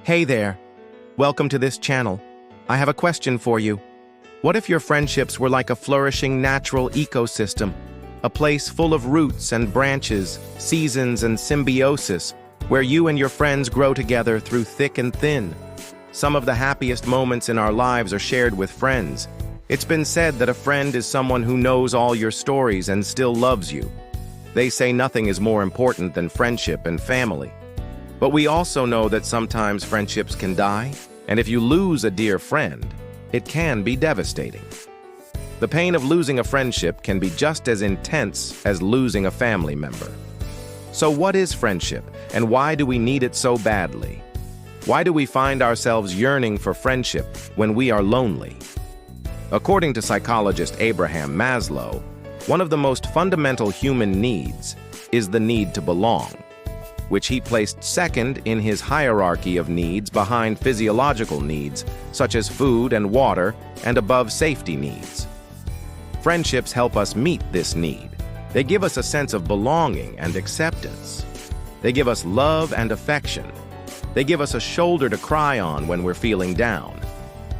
Hey there! Welcome to this channel. I have a question for you. What if your friendships were like a flourishing natural ecosystem? A place full of roots and branches, seasons and symbiosis, where you and your friends grow together through thick and thin. Some of the happiest moments in our lives are shared with friends. It's been said that a friend is someone who knows all your stories and still loves you. They say nothing is more important than friendship and family. But we also know that sometimes friendships can die, and if you lose a dear friend, it can be devastating. The pain of losing a friendship can be just as intense as losing a family member. So what is friendship, and why do we need it so badly? Why do we find ourselves yearning for friendship when we are lonely? According to psychologist Abraham Maslow, one of the most fundamental human needs is the need to belong, which he placed second in his hierarchy of needs behind physiological needs, such as food and water, and above safety needs. Friendships help us meet this need. They give us a sense of belonging and acceptance. They give us love and affection. They give us a shoulder to cry on when we're feeling down.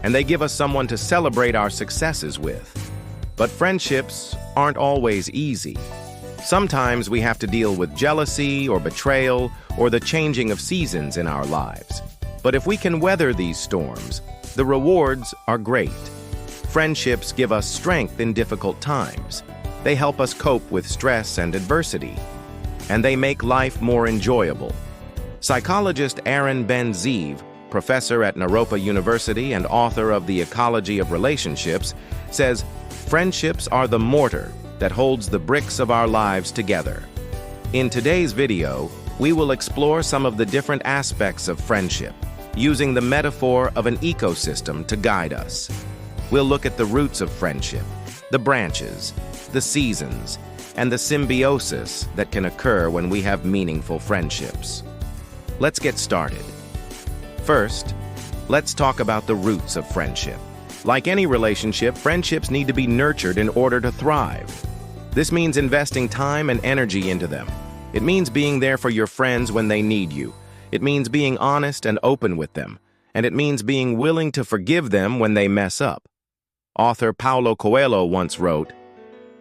And they give us someone to celebrate our successes with. But friendships aren't always easy. Sometimes we have to deal with jealousy or betrayal or the changing of seasons in our lives. But if we can weather these storms, the rewards are great. Friendships give us strength in difficult times. They help us cope with stress and adversity. And they make life more enjoyable. Psychologist Aaron Ben-Zeev, professor at Naropa University and author of The Ecology of Relationships, says, "Friendships are the mortar that holds the bricks of our lives together." In today's video, we will explore some of the different aspects of friendship, using the metaphor of an ecosystem to guide us. We'll look at the roots of friendship, the branches, the seasons, and the symbiosis that can occur when we have meaningful friendships. Let's get started. First, let's talk about the roots of friendship. Like any relationship, friendships need to be nurtured in order to thrive. This means investing time and energy into them. It means being there for your friends when they need you. It means being honest and open with them. And it means being willing to forgive them when they mess up. Author Paulo Coelho once wrote,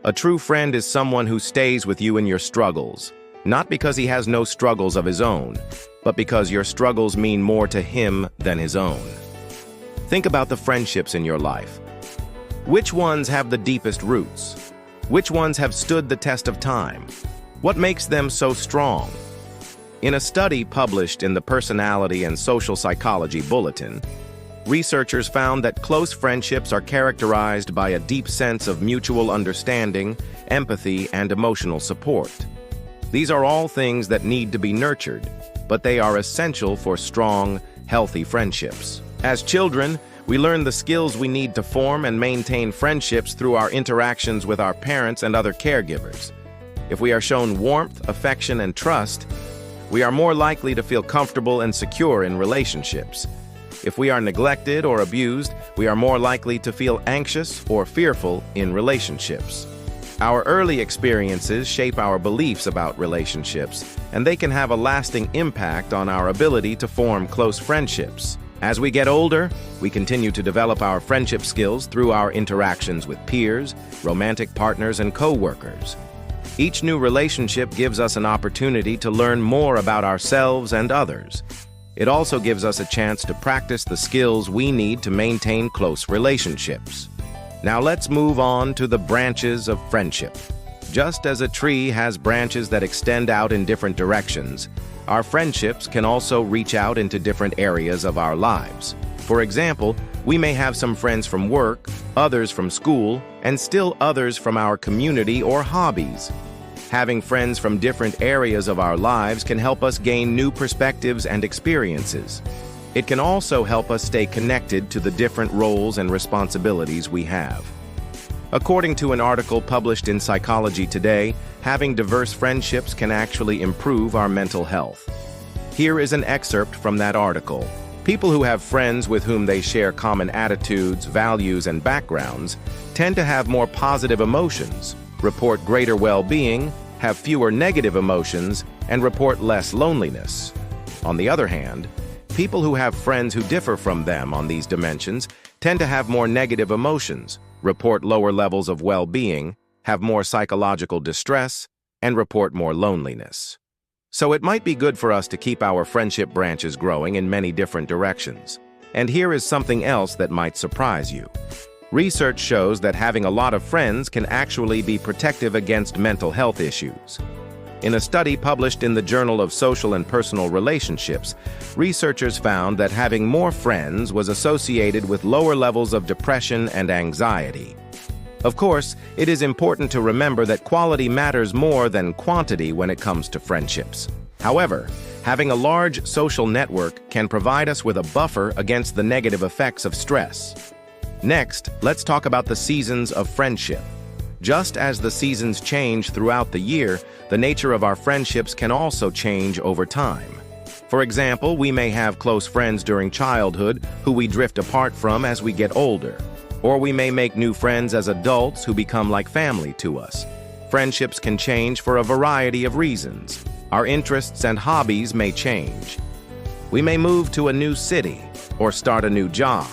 "A true friend is someone who stays with you in your struggles, not because he has no struggles of his own, but because your struggles mean more to him than his own." Think about the friendships in your life. Which ones have the deepest roots? Which ones have stood the test of time? What makes them so strong? In a study published in the Personality and Social Psychology Bulletin, researchers found that close friendships are characterized by a deep sense of mutual understanding, empathy, and emotional support. These are all things that need to be nurtured, but they are essential for strong, healthy friendships. As children, we learn the skills we need to form and maintain friendships through our interactions with our parents and other caregivers. If we are shown warmth, affection, and trust, we are more likely to feel comfortable and secure in relationships. If we are neglected or abused, we are more likely to feel anxious or fearful in relationships. Our early experiences shape our beliefs about relationships, and they can have a lasting impact on our ability to form close friendships. As we get older, we continue to develop our friendship skills through our interactions with peers, romantic partners, and co-workers. Each new relationship gives us an opportunity to learn more about ourselves and others. It also gives us a chance to practice the skills we need to maintain close relationships. Now let's move on to the branches of friendship. Just as a tree has branches that extend out in different directions, our friendships can also reach out into different areas of our lives. For example, we may have some friends from work, others from school, and still others from our community or hobbies. Having friends from different areas of our lives can help us gain new perspectives and experiences. It can also help us stay connected to the different roles and responsibilities we have. According to an article published in Psychology Today, having diverse friendships can actually improve our mental health. Here is an excerpt from that article. People who have friends with whom they share common attitudes, values, and backgrounds tend to have more positive emotions, report greater well-being, have fewer negative emotions, and report less loneliness. On the other hand, People who have friends who differ from them on these dimensions tend to have more negative emotions, report lower levels of well-being, have more psychological distress, and report more loneliness. So it might be good for us to keep our friendship branches growing in many different directions. And here is something else that might surprise you. Research shows that having a lot of friends can actually be protective against mental health issues. In a study published in the Journal of Social and Personal Relationships, researchers found that having more friends was associated with lower levels of depression and anxiety. Of course, it is important to remember that quality matters more than quantity when it comes to friendships. However, having a large social network can provide us with a buffer against the negative effects of stress. Next, let's talk about the seasons of friendship. Just as the seasons change throughout the year, the nature of our friendships can also change over time. For example, we may have close friends during childhood who we drift apart from as we get older. Or we may make new friends as adults who become like family to us. Friendships can change for a variety of reasons. Our interests and hobbies may change. We may move to a new city or start a new job.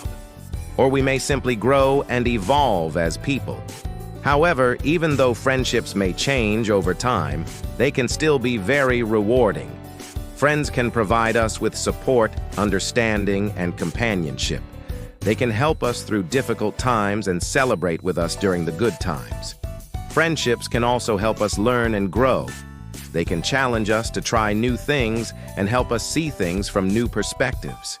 Or we may simply grow and evolve as people. However, even though friendships may change over time, they can still be very rewarding. Friends can provide us with support, understanding, and companionship. They can help us through difficult times and celebrate with us during the good times. Friendships can also help us learn and grow. They can challenge us to try new things and help us see things from new perspectives.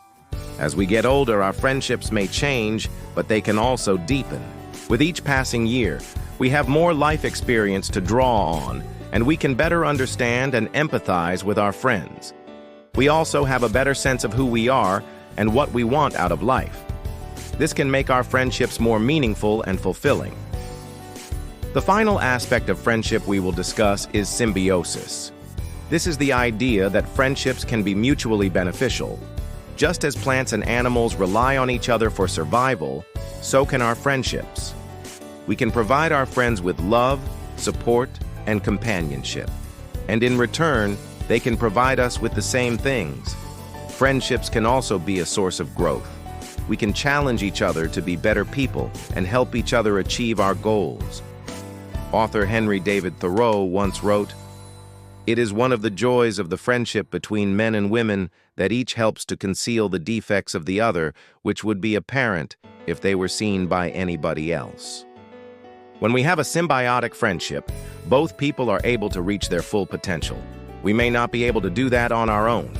As we get older, our friendships may change, but they can also deepen. With each passing year, we have more life experience to draw on, and we can better understand and empathize with our friends. We also have a better sense of who we are and what we want out of life. This can make our friendships more meaningful and fulfilling. The final aspect of friendship we will discuss is symbiosis. This is the idea that friendships can be mutually beneficial. Just as plants and animals rely on each other for survival, so can our friendships. We can provide our friends with love, support, and companionship. And in return, they can provide us with the same things. Friendships can also be a source of growth. We can challenge each other to be better people and help each other achieve our goals. Author Henry David Thoreau once wrote, "It is one of the joys of the friendship between men and women that each helps to conceal the defects of the other, which would be apparent if they were seen by anybody else." When we have a symbiotic friendship, both people are able to reach their full potential. We may not be able to do that on our own.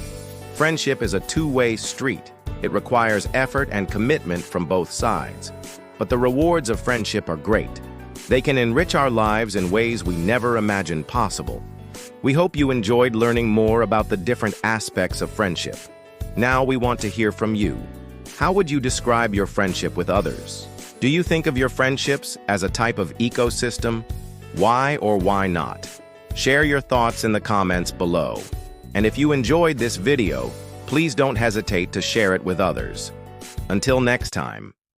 Friendship is a two-way street. It requires effort and commitment from both sides. But the rewards of friendship are great. They can enrich our lives in ways we never imagined possible. We hope you enjoyed learning more about the different aspects of friendship. Now we want to hear from you. How would you describe your friendship with others? Do you think of your friendships as a type of ecosystem? Why or why not? Share your thoughts in the comments below. And if you enjoyed this video, please don't hesitate to share it with others. Until next time.